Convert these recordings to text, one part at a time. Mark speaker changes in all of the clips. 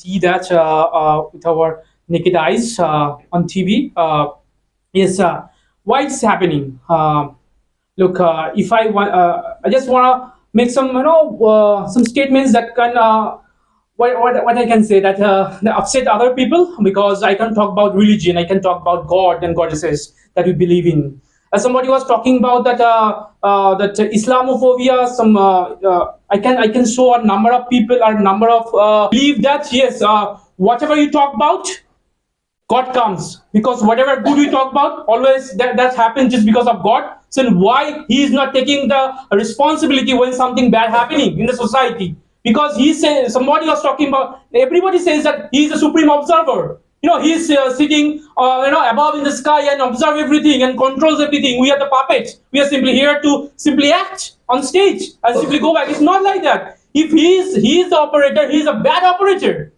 Speaker 1: see that with our naked eyes on TV. Is why it's happening. Look, if I want, I just want to make some, some statements that can, what I can say that upset other people, because I can talk about religion, I can talk about God and goddesses that we believe in. As somebody was talking about that Islamophobia, I can show a number of people, a number of believe that yes, whatever you talk about, God comes, because whatever good we talk about, always that happens just because of God. So why he is not taking the responsibility when something bad happening in the society? Because he says, somebody was talking about, everybody says that he is a supreme observer. He's sitting, above in the sky and observe everything and controls everything. We are the puppets. We are simply here to simply act on stage and simply go back. It's not like that. If he is the operator, he is a bad operator.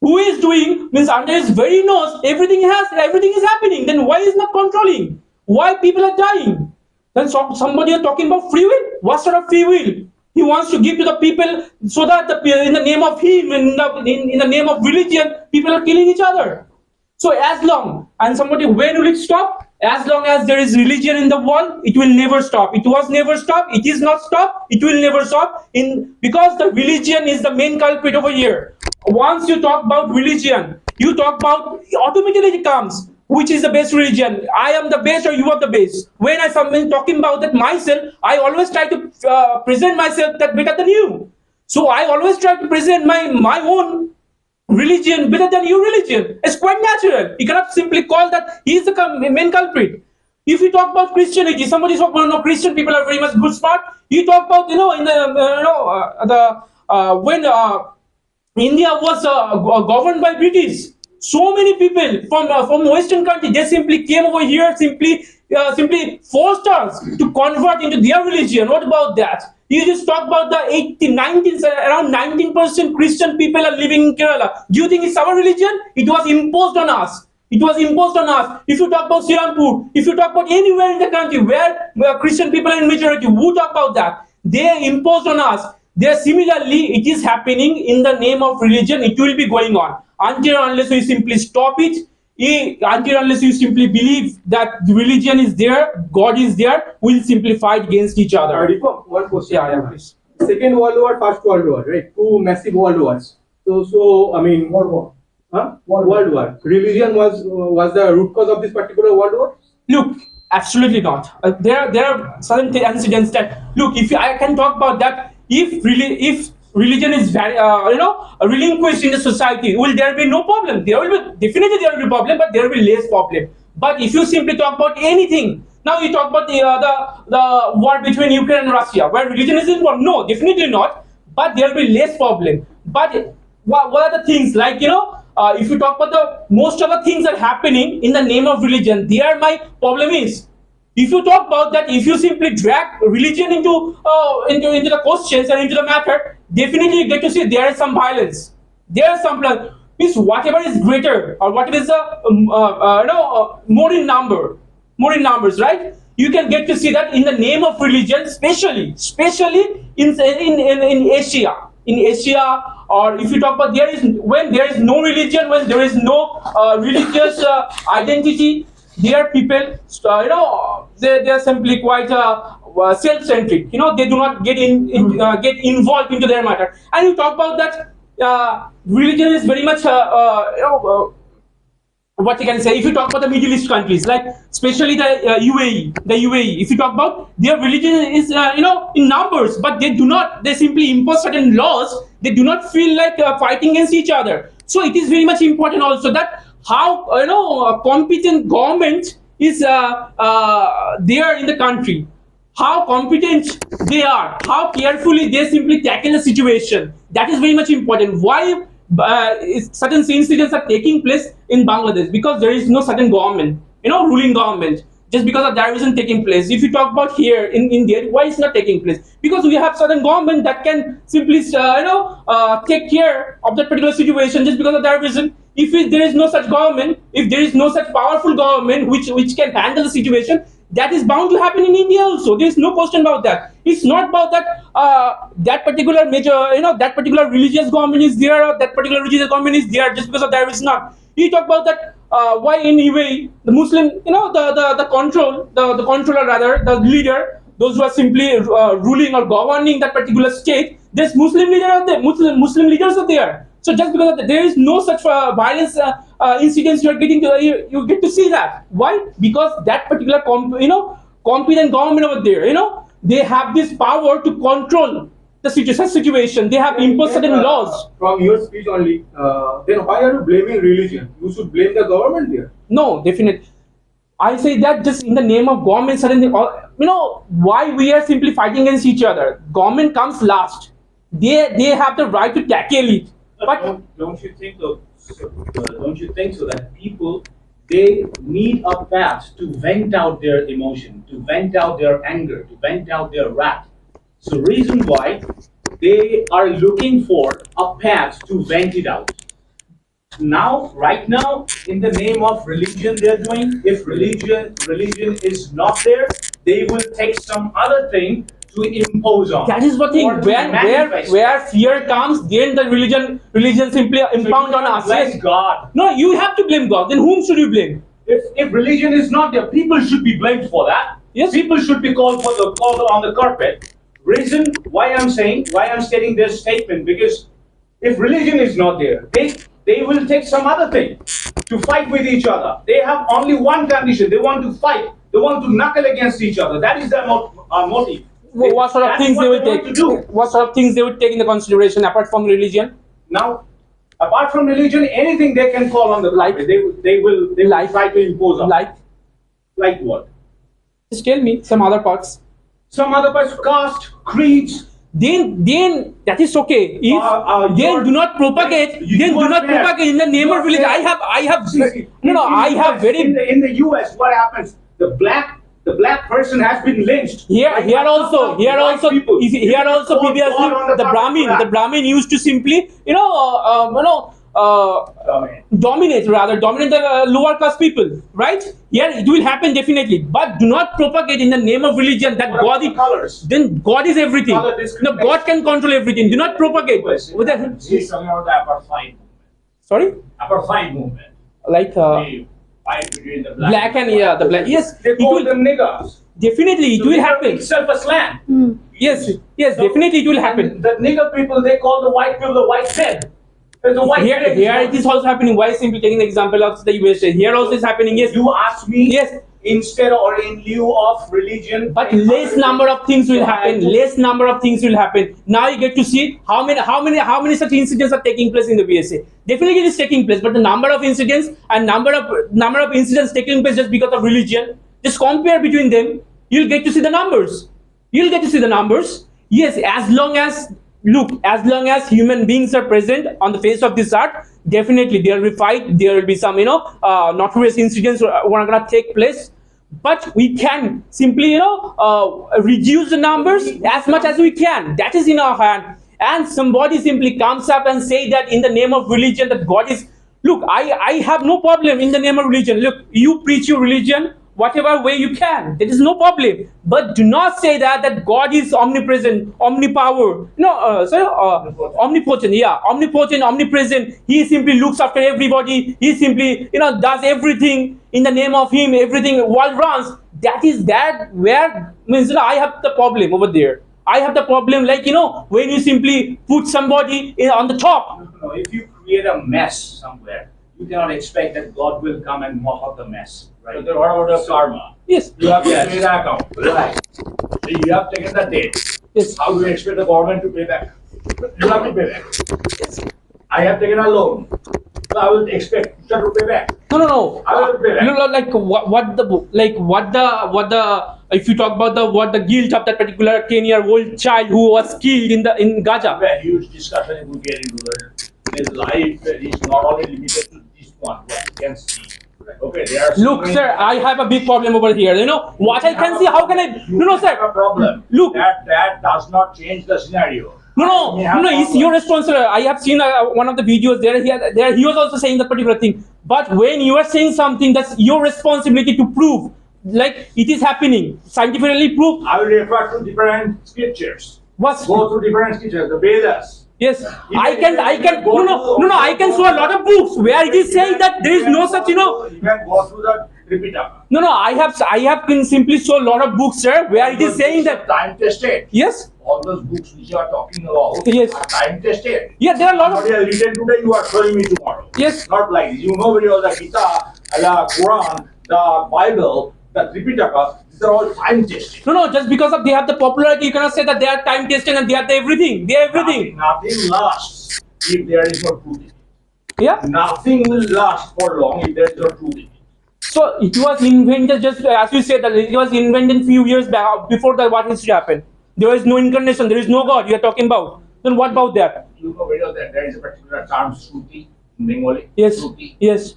Speaker 1: Who is doing means under his very nose everything is happening. Then why is not controlling? Why people are dying? Then somebody are talking about free will. What sort of free will? He wants to give to the people so that in the name of him, in the name of religion, people are killing each other. So as long, and somebody, when will it stop? As long as there is religion in the world, it will never stop. It was never stop. It is not stop. It will never stop. Because the religion is the main culprit over here. Once you talk about religion, you talk about, automatically it comes, which is the best religion. I am the best or you are the best. When I am talking about that myself, I always try to present myself that better than you. So I always try to present my own religion better than your religion. It's quite natural. You cannot simply call that he is the main culprit. If you talk about Christianity, somebody says, well, no, Christian people are very much good smart. You talk about, in the when India was governed by British. So many people from Western country, they simply came over here, simply forced us to convert into their religion. What about that? You just talk about the 18, 19, around 19% Christian people are living in Kerala. Do you think it's our religion? It was imposed on us. It was imposed on us. If you talk about Sirampur, if you talk about anywhere in the country where Christian people are in majority, who talk about that? They imposed on us. There, similarly, it is happening in the name of religion. It will be going on until unless we simply stop it. Until unless you simply believe that the religion is there, God is there, we'll simply fight against each other.
Speaker 2: One question.
Speaker 1: Yeah, please.
Speaker 2: Second World War, First World War, right? Two massive world wars. So I mean,
Speaker 3: World War.
Speaker 2: Huh? World War. Religion was the root cause of this particular world war?
Speaker 1: Look, absolutely not. There are certain incidents that, look, if I can talk about that, if religion is very, relinquished in the society, will there be no problem? There will be, definitely there will be problem, but there will be less problem. But if you simply talk about anything, now you talk about the war between Ukraine and Russia, where religion is involved. No, definitely not. But there will be less problem. But what are the things like, if you talk about the most of the things that are happening in the name of religion, there my problem is, if you talk about that, if you simply drag religion into the questions and into the matter, definitely you get to see there is some violence. There is some means whatever is greater or whatever is more in numbers, right? You can get to see that in the name of religion, especially in Asia. In Asia, or if you talk about when there is no religion, when there is no religious identity, there people, they are simply quite self-centric. They do not get involved into their matter. And you talk about that religion is very much what you can say. If you talk about the Middle East countries, like especially the UAE, if you talk about their religion is in numbers, but they simply impose certain laws. They do not feel like fighting against each other. So it is very much important also that how a competent government is there in the country, how competent they are, how carefully they simply tackle the situation. That is very much important. Why certain incidents are taking place in Bangladesh? Because there is no certain government, ruling government. Just because of that isn't taking place. If you talk about here in India, why it's not taking place? Because we have certain government that can simply take care of that particular situation. Just because of that reason, if there is no such government, if there is no such powerful government which can handle the situation, that is bound to happen in India also. There is no question about that. It's not about that that particular major, that particular religious government is there, or that particular religious government is there just because of there is not. You talk about that why in UAE the Muslim, the controller rather, the leader, those who are simply ruling or governing that particular state, there's Muslim leader are there, Muslim leaders are there. So just because of that, there is no such violence incidents you are getting to, you get to see that. Why? Because that particular competent government over there, they have this power to control the situation. They have imposed certain laws.
Speaker 2: From your speech only, then why are you blaming religion? You should blame the government there.
Speaker 1: No, definitely. I say that just in the name of government, suddenly, why we are simply fighting against each other. Government comes last. They have the right to tackle it. But
Speaker 3: don't you think though? Don't you think so that people, they need a path to vent out their emotion, to vent out their anger, to vent out their wrath? So reason why they are looking for a path to vent it out. Now, right now, in the name of religion, they're doing. If religion is not there, they will take some other thing to impose on.
Speaker 1: that is what thing.
Speaker 3: or to manifest.
Speaker 1: Where fear comes, then the religion simply impound on us.
Speaker 3: Blame
Speaker 1: Yes.
Speaker 3: God.
Speaker 1: No, you have to blame God. Then whom should you blame?
Speaker 3: If religion is not there, people should be blamed for that.
Speaker 1: Yes.
Speaker 3: People should be called on the carpet. Reason why I'm stating this statement, because if religion is not there, they will take some other thing to fight with each other. They have only one condition: they want to fight. They want to knuckle against each other. That is their motive.
Speaker 1: What sort of
Speaker 3: That's
Speaker 1: things
Speaker 3: what
Speaker 1: they will
Speaker 3: want
Speaker 1: take?
Speaker 3: to do.
Speaker 1: What sort of things they would take into consideration apart from religion?
Speaker 3: Now, apart from religion, anything they can call on the
Speaker 1: Like-
Speaker 3: carpet. They will
Speaker 1: like-
Speaker 3: try to impose on.
Speaker 1: Like,
Speaker 3: What?
Speaker 1: just tell me some other parts.
Speaker 3: Some other person, caste, creeds.
Speaker 1: Then that is okay. If
Speaker 3: you
Speaker 1: then
Speaker 3: are-
Speaker 1: do not propagate.
Speaker 3: you
Speaker 1: Then do
Speaker 3: are
Speaker 1: not
Speaker 3: fair.
Speaker 1: propagate in the name
Speaker 3: You
Speaker 1: of
Speaker 3: are
Speaker 1: religion.
Speaker 3: fair.
Speaker 1: I have
Speaker 3: See,
Speaker 1: no.
Speaker 3: in
Speaker 1: I
Speaker 3: the
Speaker 1: have
Speaker 3: US,
Speaker 1: very
Speaker 3: in the US. What happens? The black person has been lynched.
Speaker 1: here
Speaker 3: Like
Speaker 1: here
Speaker 3: a
Speaker 1: also
Speaker 3: couple of
Speaker 1: here
Speaker 3: white
Speaker 1: also
Speaker 3: people.
Speaker 1: if,
Speaker 3: You
Speaker 1: here
Speaker 3: can
Speaker 1: also
Speaker 3: call
Speaker 1: previously
Speaker 3: God on
Speaker 1: the
Speaker 3: carpet.
Speaker 1: Brahmin used to simply dominate the lower class people, right? Here it will happen definitely, but do not propagate in the name of religion that
Speaker 3: What
Speaker 1: God
Speaker 3: about
Speaker 1: is,
Speaker 3: colors?
Speaker 1: then God is everything.
Speaker 3: Color
Speaker 1: No,
Speaker 3: discrimination.
Speaker 1: God can control everything. Do not propagate with the,
Speaker 4: He's talking about the apartheid movement.
Speaker 1: sorry,
Speaker 4: Apartheid movement.
Speaker 1: like
Speaker 4: The fight between the
Speaker 1: black and the black. Yes,
Speaker 3: They
Speaker 1: it
Speaker 3: call
Speaker 1: will
Speaker 3: them niggas.
Speaker 1: definitely it
Speaker 3: So
Speaker 1: will
Speaker 3: they are
Speaker 1: happen.
Speaker 3: itself a slang.
Speaker 1: Yes, definitely it will happen.
Speaker 3: The nigger people, they call the white people the white pig. There's a white
Speaker 1: Here
Speaker 3: pig.
Speaker 1: it is also happening. Why simply taking the example of the USA? Here also is happening. Yes,
Speaker 3: You ask me.
Speaker 1: yes.
Speaker 3: Instead or in lieu of religion.
Speaker 1: But less number of things will happen. Less number of things will happen. Now you get to see how many such incidents are taking place in the USA. Definitely it is taking place, but the number of incidents and number of incidents taking place just because of religion, just compare between them, you'll get to see the numbers. You'll get to see the numbers. Yes, as long as human beings are present on the face of this earth, definitely there will be fight, there will be some notorious incidents are gonna take place. But we can simply reduce the numbers as much as we can. That is in our hand. And somebody simply comes up and say that in the name of religion that God is. Look, I have no problem in the name of religion. Look, you preach your religion whatever way you can. There is no problem. But do not say that God is omnipresent, omnipower. Omnipotent. Yeah, omnipotent, omnipresent. He simply looks after everybody. He simply does everything in the name of him. Everything world runs. That where means I have the problem over there. I have the problem when you simply put somebody on the top.
Speaker 3: No, if you create a mess somewhere, you cannot expect that God will come and mop up the mess. Right?
Speaker 4: Okay, what about the karma?
Speaker 1: Yes.
Speaker 4: You have to
Speaker 3: Yes.
Speaker 4: pay the account.
Speaker 3: Right.
Speaker 4: So you have taken the debt.
Speaker 1: Yes.
Speaker 4: How do you expect the government to pay back? You have to pay back. I have taken a loan. So I will expect you to pay back.
Speaker 1: No.
Speaker 4: I will pay back.
Speaker 1: Like what the if you talk about the guilt of that particular 10-year-old child who was killed in Gaza.
Speaker 4: A huge discussion if we get into his life is not only limited to this one, what you can see. Okay, there are so
Speaker 1: Look,
Speaker 4: many-
Speaker 1: sir, I have a big problem over here. What I can see, how can I? No,
Speaker 4: You have
Speaker 1: sir.
Speaker 4: a problem.
Speaker 1: Look.
Speaker 4: That does not change the scenario.
Speaker 1: No,
Speaker 4: You have
Speaker 1: it's
Speaker 4: problems.
Speaker 1: your response, sir. I have seen one of the videos there. He was also saying that particular thing. But when you are saying something, that's your responsibility to prove. like it is happening, scientifically proved.
Speaker 4: I will refer to different scriptures.
Speaker 1: What's
Speaker 4: Go through different scriptures, the Vedas.
Speaker 1: yes? I can I can show a lot of books where it is saying that there is no such
Speaker 4: You can go through the Tripitaka.
Speaker 1: No, I have can simply show a lot of books, sir, where it is saying that
Speaker 4: time tested.
Speaker 1: yes,
Speaker 4: All those books which you are talking about
Speaker 1: Yes.
Speaker 4: are time tested.
Speaker 1: yeah, there are a lot
Speaker 4: What
Speaker 1: of
Speaker 4: you are written today, you are showing me tomorrow.
Speaker 1: yes.
Speaker 4: Not like this. You know very well the Gita, the Quran, the Bible, the Tripitaka, these are all time tested.
Speaker 1: No, just because of they have the popularity, you cannot say that they are time testing and they have the everything. They are everything.
Speaker 4: Nothing lasts if there is no truth in it.
Speaker 1: Yeah.
Speaker 4: Nothing will last for long if there is no truth in it.
Speaker 1: So it was invented just as you said that it was invented few years back before that what needs to happen. There is no incarnation, there is no God you are talking about. Then what about that?
Speaker 4: You know very well that there is a particular term, Shruti, in Bengali.
Speaker 1: Yes.
Speaker 4: Shruti.
Speaker 1: Yes.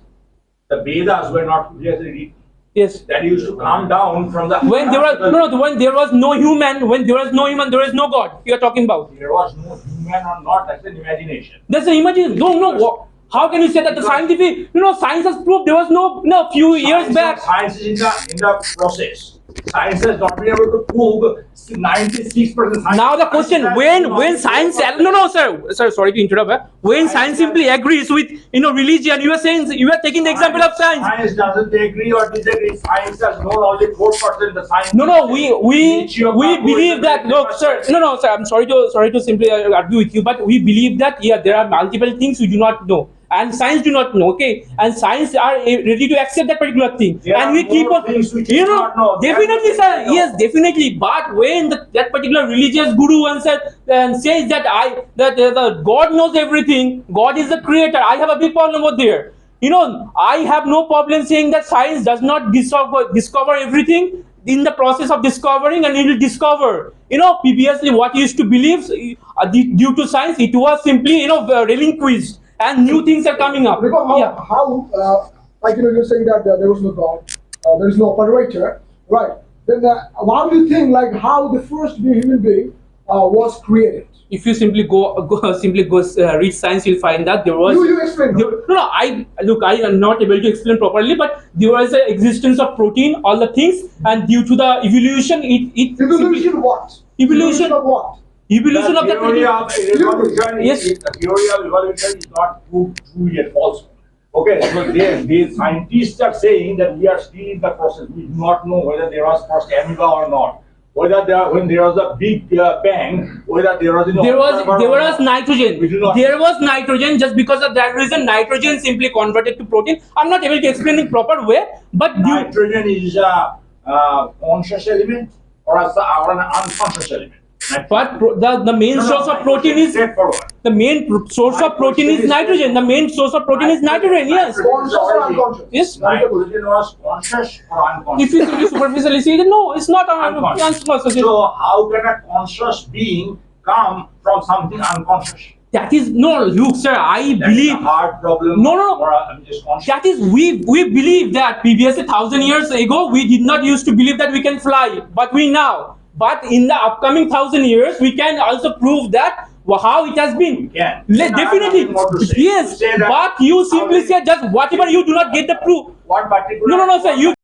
Speaker 4: The Vedas were not previously written.
Speaker 1: Yes.
Speaker 4: That used to come down from the.
Speaker 1: When there was when there was no human, there is no God. You are talking about.
Speaker 4: There was no human or not, that's an imagination.
Speaker 1: That's the imagine. No. How can you say that the scientific? Science has proved there was no few years back.
Speaker 4: Science is in the process. Science has not been able to prove 96%.
Speaker 1: Now the question when science sir sorry to interrupt when science simply agrees with religion you are saying you are taking the example of science.
Speaker 4: Science doesn't agree or disagree. Science has known only 4%. The science.
Speaker 1: No we believe that look sir sir I'm sorry to simply argue with you but we believe that there are multiple things we do not know. And science do not know, okay? And science are ready to accept that particular thing.
Speaker 4: There
Speaker 1: and
Speaker 4: are
Speaker 1: we keep
Speaker 4: more
Speaker 1: on,
Speaker 4: things which we do not know.
Speaker 1: definitely,
Speaker 4: That
Speaker 1: sir.
Speaker 4: we know.
Speaker 1: Yes, definitely. But when that particular religious guru and says that the God knows everything, God is the creator. I have a big problem over there. I have no problem saying that science does not discover everything. In the process of discovering, and it will discover. Previously, what you used to believe due to science, it was simply relinquished. And new things are coming up.
Speaker 5: Because you're saying that there was no God, there is no operator, right? Then how do you think how the first human being was created?
Speaker 1: If you simply go read science, you'll find that there was.
Speaker 5: You explain.
Speaker 1: I am not able to explain properly, but there was an existence of protein, all the things, and due to the evolution,
Speaker 5: Evolution what?
Speaker 1: Evolution
Speaker 5: of what?
Speaker 1: Evolution of the
Speaker 4: theory of evolution.
Speaker 1: Yes.
Speaker 4: The theory of evolution is not proved true yet also. Okay, so the scientists are saying that we are still in the process. We do not know whether there was first amoeba or not. Whether when there was a big bang, whether there was
Speaker 1: there was nitrogen.
Speaker 4: We do not
Speaker 1: There was nitrogen. Just because of that reason, nitrogen simply converted to protein. I'm not able to explain in proper way, but
Speaker 4: nitrogen is a conscious element or an unconscious element.
Speaker 1: But the main source of protein is the main source of protein is nitrogen. The main source of protein is nitrogen. Yes.
Speaker 5: Conscious or unconscious?
Speaker 1: Yes.
Speaker 4: Nitrogen was conscious or unconscious?
Speaker 1: If you simply superficially see it, no, it's not unconscious.
Speaker 4: So how can a conscious being come from something unconscious?
Speaker 1: That is no, look, sir. I
Speaker 4: That's
Speaker 1: believe
Speaker 4: a hard problem.
Speaker 1: No.
Speaker 4: For just conscious.
Speaker 1: that is we believe that previously 1,000 years ago we did not used to believe that we can fly, but we now. But in the upcoming 1,000 years, we can also prove that how it has been.
Speaker 4: Yeah.
Speaker 1: Definitely. Yes. But you simply say just whatever you do not get the proof.
Speaker 4: What particular?
Speaker 1: No, sir. You